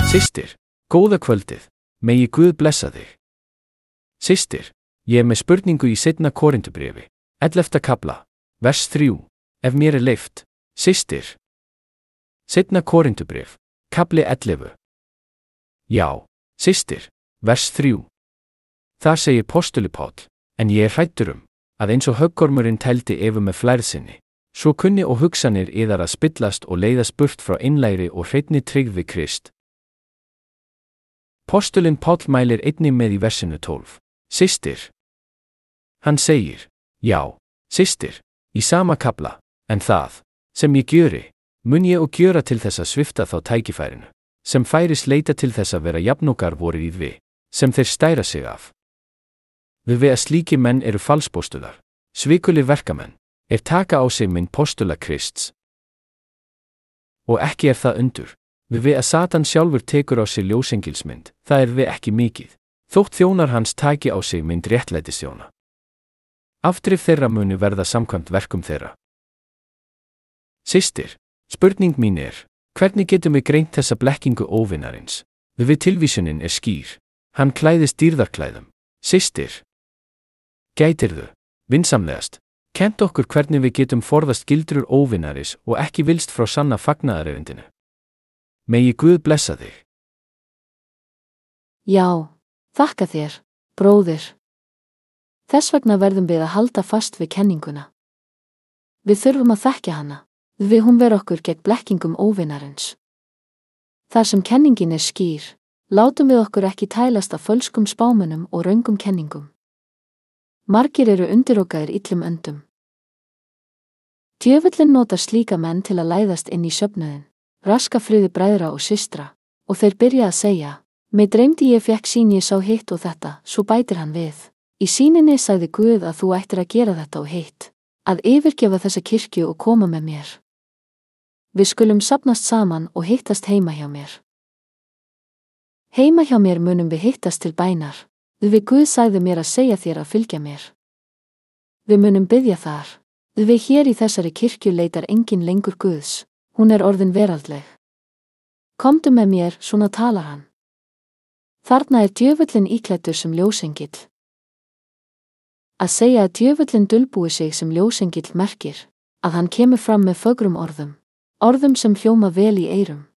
Systir, góða kvöldið, megi Guð blessa þig. Systir, ég með spurningu í seinna Korintubréfi, 11. kafla, vers 3, ef mér leyft, systir. Seinna Korintubréf, kafli 11. Já, systir, vers 3. Þar segir postuli Páll, en ég hræddur að eins og höggormurinn tældi Evu með flærð sinni, svo kunni og hugsanir yðar að spillast og leiðast burt frá einlægri og hreinni tryggð við Krist. Postulinn Páll mælir einnig með í versinu 12, systir. Hann segir, já, systir, í sama kafla, en það, sem ég gjöri, mun ég og gjöra til þess að svifta þá tækifærinu, sem færis leita til þess að vera jafnokar vorir í við, sem þeir stæra sig af. Við að slíki menn eru falspostular, svikulir verkamenn, taka á sig mynd postula Krists. Og ekki það undur, við að Satan sjálfur tekur á sig ljósengilsmynd, það við ekki mikið, þótt þjónar hans taki á sig mynd réttlætisþjóna. Afdrif þeirra muni verða samkvæmt verkum þeirra. Systir, spurning mín hvernig getum við greint þessa blekkingu óvinarins? Við tilvísunin skýr, hann klæðist dýrðarklæðum, systir. Gætirðu, vinsamlegast, kennt okkur hvernig við getum forðast gildrur óvinaris og ekki vilst frá sanna fagnaðarerindinu. Megi Guð blessa þig. Já, þakka þér, bróðir. Þess vegna verðum við að halda fast við kenninguna. Við þurfum að þekkja hana, við hún ver okkur gegn blekkingum óvinarins. Þar sem kenningin skýr, látum við okkur ekki tælast af fölskum spámunum og röngum kenningum. Margir eru undirokaðir illum öndum. Djöfullinn notar slíka menn til að læðast inn í söfnuðin, raska friði bræðra og systra, og þeir byrja að segja, mig dreymdi ég fékk sýn ég sá hitt og þetta, svo bætir hann við. Í sýninni sagði Guð að þú ættir að gera þetta og hitt, að yfirgefa þessa kirkju og koma með mér. Við skulum safnast saman og hittast heima hjá mér. Heima hjá mér munum við hittast til bænar. Við Guð sagði mér að segja þér að fylgja mér. Við munum biðja þar. Við hér í þessari kirkju leitar engin lengur Guðs, hún orðin veraldleg. Komdu með mér, svona talar hann. Þarna djöfullinn íklæddur sem ljósengill. Að segja að djöfullinn dulbúi sig sem ljósengill merkir, að hann kemur fram með fögrum orðum sem hljóma vel í eyrum.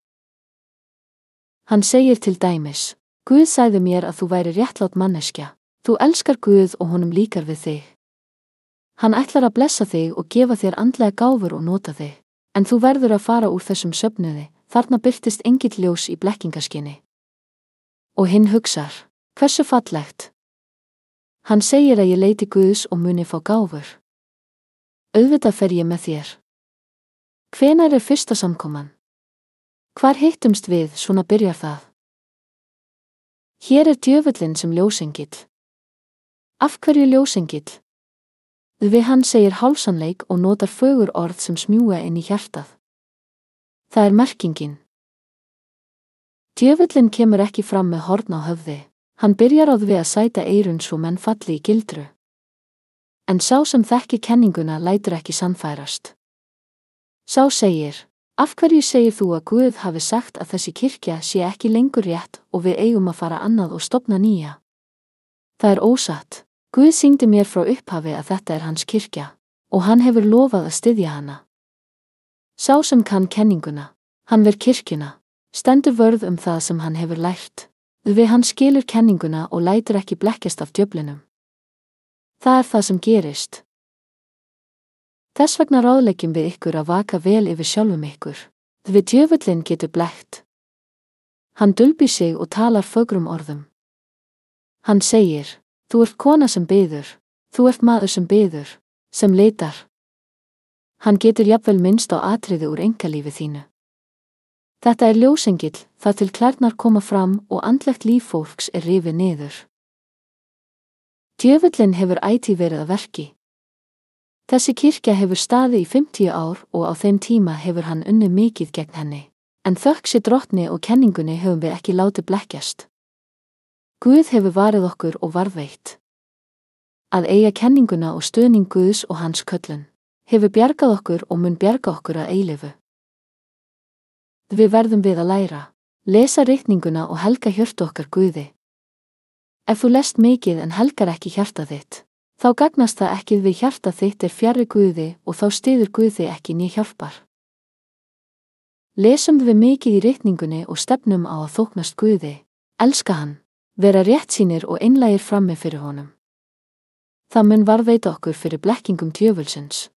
Hann segir til dæmis, Guð sagði mér að þú væri réttlát manneskja, þú elskar Guð og honum líkar við þig. Hann ætlar að blessa þig og gefa þér andlega gáfur og nota þig, en þú verður að fara úr þessum söfnuði, þarna birtist engill ljós í blekkingaskinni. Og hinn hugsar, hversu fallegt. Hann segir að ég leiti Guðs og muni fá gáfur. Auðvitað fer ég með þér. Hvenær fyrsta samkoman? Hvar hittumst við, svona byrjar það. Hér djöfullinn sem ljósengill. Af hverju ljósengill? Við hann segir hálfsannleik og notar fögur orð sem smjúga inn í hjartað. Það merkingin. Djöfullinn kemur ekki fram með horn á höfði, hann byrjar á því að sæta eyrun svo menn falli í gildru. En sá sem þekki kenninguna lætur ekki sannfærast. Sá segir, af hverju segir þú að Guð hafi sagt að þessi kirkja sé ekki lengur rétt og við eigum að fara annað og stofna nýja? Það ósatt. Guð sýndi mér frá upphafi að þetta hans kirkja, og hann hefur lofað að styðja hana. Sá sem kann kenninguna, hann ver kirkjuna, stendur vörð það sem hann hefur lært. Hann skilur kenninguna og lætur ekki blekkjast af djöflinum. Það það sem gerist. Þess vegna ráðleggjum við ykkur að vaka vel yfir sjálfum ykkur. Djöfullinn getur blekkt. Hann dulbýr sig og talar fögrum orðum. Hann segir, þú kona sem biður, þú maður sem biður, sem leitar. Hann getur jafnvel minnst á atriði úr einkalífi þínu. Þetta ljósengill, það til klærnar koma fram og andlegt líf fólks rifið niður. Djöfullinn hefur ætíð verið að verki. Þessi kirkja hefur staðið í 50 ár og á þeim tíma hefur hann unnið mikið gegn henni, en þökk sé Drottni og kenningunni höfum við ekki látið blekkjast. Guð hefur varið okkur og varðveitt. Að eiga kenninguna og stuðning Guðs og hans köllun, hefur bjargað okkur og mun bjarga okkur að eilífu. Við verðum við að læra, Lesa ritninguna og helga hjörtu okkar Guði. Ef þú lest mikið en helgar ekki hjarta þitt, þá gagnast það ekki við hjarta þitt fjarri Guði og þá styður Guði ekki né hjálpar. Lesum við mikið í ritningunni og stefnum á að þóknast Guði, elska hann, vera réttsýnir og einlægir frammi fyrir honum. Það mun varðveita okkur fyrir blekkingum djöfulsins.